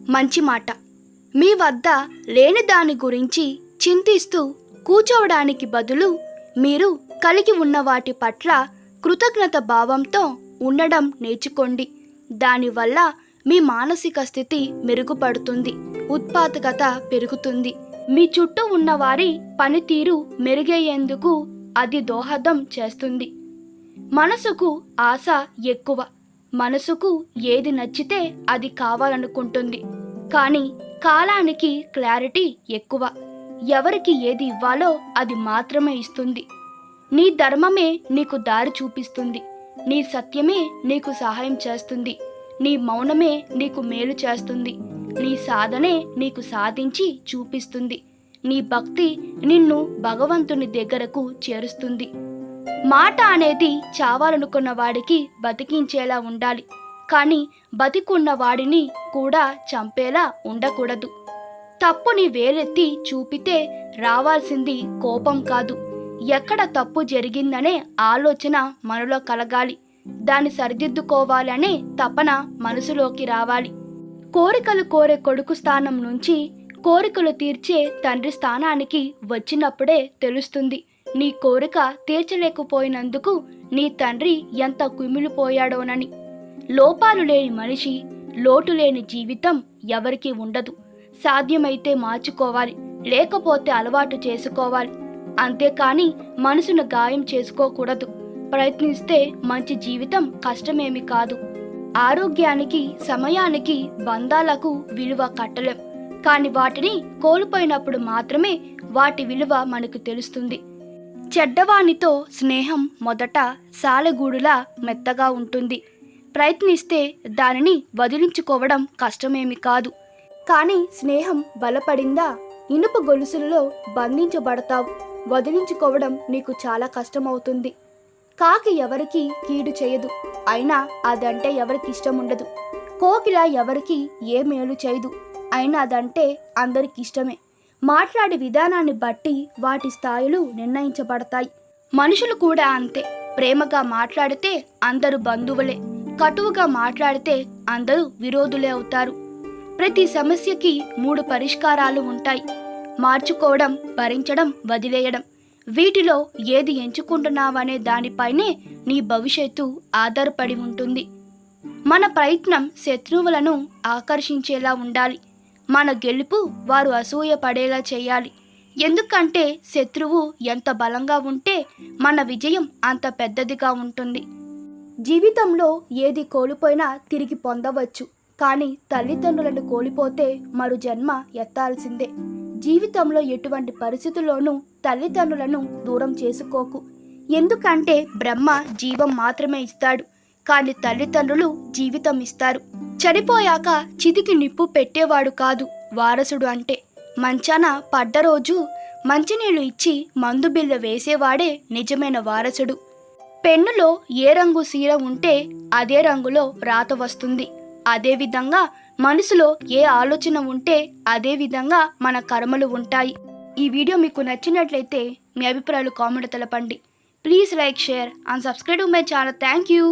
మంచి మాట. మీ వద్ద లేని దాని గురించి చింతిస్తూ కూర్చోవడానికి బదులు మీరు కలిగి ఉన్న వాటి పట్ల కృతజ్ఞత భావంతో ఉండడం నేర్చుకోండి. దానివల్ల మీ మానసిక స్థితి మెరుగుపడుతుంది, ఉత్పాదకత పెరుగుతుంది. మీ చుట్టూ ఉన్న వారి పనితీరు మెరుగయ్యేందుకు అది దోహదం చేస్తుంది. మనసుకు ఆశ ఎక్కువ. మనసుకు ఏది నచ్చితే అది కావాలనుకుంటుంది. కానీ కాలానికి క్లారిటీ ఎక్కువ. ఎవరికి ఏది ఇవ్వాలో అది మాత్రమే ఇస్తుంది. నీ ధర్మమే నీకు దారి చూపిస్తుంది. నీ సత్యమే నీకు సహాయం చేస్తుంది. నీ మౌనమే నీకు మేలు చేస్తుంది. నీ సాధనే నీకు సాధించి చూపిస్తుంది. నీ భక్తి నిన్ను భగవంతుని దగ్గరకు చేరుస్తుంది. మాట అనేది చావాలనుకున్న వాడికి బతికించేలా ఉండాలి, కానీ బతికున్న వాడిని కూడా చంపేలా ఉండకూడదు. తప్పుని వేలెత్తి చూపితే రావాల్సింది కోపం కాదు, ఎక్కడ తప్పు జరిగిందనే ఆలోచన మనలో కలగాలి. దాన్ని సరిదిద్దుకోవాలనే తపన మనసులోకి రావాలి. కోరికలు కోరే కొడుకు స్థానం నుంచి కోరికలు తీర్చే తండ్రి స్థానానికి వచ్చినప్పుడే తెలుస్తుంది నీ కోరిక తీర్చలేకపోయినందుకు నీ తండ్రి ఎంత కుమిలిపోయాడోనని. లోపాలు లేని మనిషి, లోటు లేని జీవితం ఎవరికీ ఉండదు. సాధ్యమైతే మార్చుకోవాలి, లేకపోతే అలవాటు చేసుకోవాలి. అంతేకాని మనసును గాయం చేసుకోకూడదు. ప్రయత్నిస్తే మంచి జీవితం కష్టమేమి కాదు. ఆరోగ్యానికి, సమయానికి, బంధాలకు విలువ కట్టలేం, కానీ వాటిని కోల్పోయినప్పుడు మాత్రమే వాటి విలువ మనకు తెలుస్తుంది. చెడ్డవానితో స్నేహం మొదట సాలెగూడులా మెత్తగా ఉంటుంది. ప్రయత్నిస్తే దానిని వదిలించుకోవడం కష్టమేమి కాదు. కానీ స్నేహం బలపడిందా ఇనుప గొలుసులలో బంధించబడతావు. వదిలించుకోవడం నీకు చాలా కష్టమవుతుంది. కాకి ఎవరికి కీడు చేయదు, అయినా అదంటే ఎవరికి ఇష్టం ఉండదు. కోకిల ఎవరికి ఏ మేలు చేయదు, అయినా అదంటే అందరికి ఇష్టమే. మాట్లాడే విధానాన్ని బట్టి వాటి స్థాయిలు నిర్ణయించబడతాయి. మనుషులు కూడా అంతే. ప్రేమగా మాట్లాడితే అందరూ బంధువులే, కటువుగా మాట్లాడితే అందరూ విరోధులే అవుతారు. ప్రతి సమస్యకి 3 పరిష్కారాలు ఉంటాయి: మార్చుకోవడం, భరించడం, వదిలేయడం. వీటిలో ఏది ఎంచుకుంటున్నావనే దానిపైనే నీ భవిష్యత్తు ఆధారపడి ఉంటుంది. మన ప్రయత్నం శత్రువులను ఆకర్షించేలా ఉండాలి. మన గెలుపు వారు అసూయ పడేలా చేయాలి. ఎందుకంటే శత్రువు ఎంత బలంగా ఉంటే మన విజయం అంత పెద్దదిగా ఉంటుంది. జీవితంలో ఏది కోల్పోయినా తిరిగి పొందవచ్చు, కానీ తల్లిదండ్రులను కోల్పోతే మరు జన్మ ఎత్తాల్సిందే. జీవితంలో ఎటువంటి పరిస్థితుల్లోనూ తల్లిదండ్రులను దూరం చేసుకోకు. ఎందుకంటే బ్రహ్మ జీవం మాత్రమే ఇస్తాడు, కానీ తల్లిదండ్రులు జీవితం ఇస్తారు. చనిపోయాక చితికి నిప్పు పెట్టేవాడు కాదు వారసుడు అంటే. మంచాన పడ్డ రోజు మంచినీళ్ళు ఇచ్చి మందు బిళ్ళ వేసేవాడే నిజమైన వారసుడు. పెన్నులో ఏ రంగు సీర ఉంటే అదే రంగులో రాత వస్తుంది. అదేవిధంగా మనసులో ఏ ఆలోచన ఉంటే అదే విధంగా మన కర్మలు ఉంటాయి. ఈ వీడియో మీకు నచ్చినట్లయితే మీ అభిప్రాయాలు కామెంట్ తెలపండి. Please like, share and subscribe to my channel. Thank you.